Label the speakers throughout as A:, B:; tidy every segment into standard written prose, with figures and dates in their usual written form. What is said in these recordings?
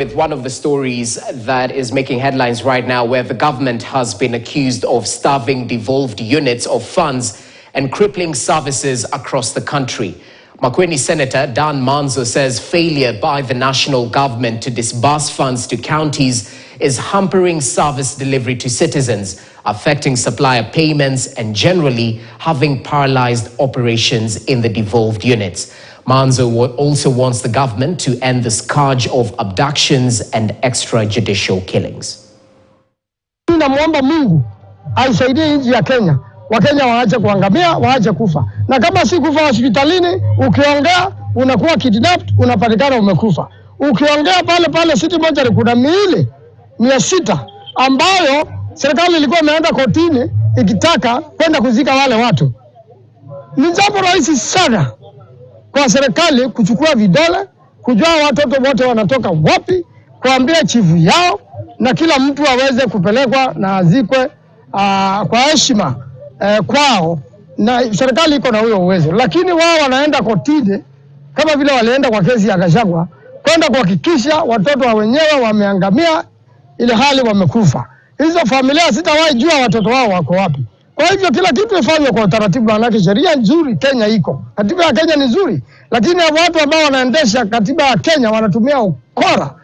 A: With one of the stories that is making headlines right now, where the government has been accused of starving devolved units of funds and crippling services across the country. Makueni Senator Dan Manzo says failure by the national government to disburse funds to counties is hampering service delivery to citizens, affecting supplier payments and generally having paralyzed operations in the devolved units. Manzo also wants the government to end the scourge of abductions and extrajudicial killings.
B: Namuomba Mungu aisaidie nchi ya Kenya. Wakenya waache kuangamia, waache kufa. Na kama si kufa hospitalini, ukiongea unakuwa kidnapped, unapatikana umekufa. Ukiongea pale city mortuary kuna miili 600 ambayo serikali ilikuwa imeenda kotini ikitaka kwenda kuzika wale watu. Ni jambo rahisi sana kwa serikali kuchukua vidole, kujua watoto wote wanatoka wapi, kuambia chifu yao na kila mtu aweze kupelekwa na azikwe kwa heshima kwao, na serikali iko na huyo uwezo. Lakini wao wanaenda kotini kama vile walienda kwa kesi ya Gachagua kwenda kuhakikisha watoto wa wenyewe wameangamia ile hali wamekufa. Hizo familia sitawahi jua watoto wao wako wapi. Kwa hivyo kila kitu ifanywe kwa utaratibu, maana sheria nzuri Kenya iko. Katiba ya Kenya ni nzuri, lakini watu ambao wanaendesha katiba ya Kenya wanatumia ukora.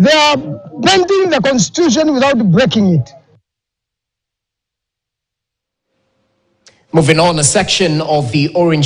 B: They are bending the constitution without breaking it.
A: Moving on, a section of the Orange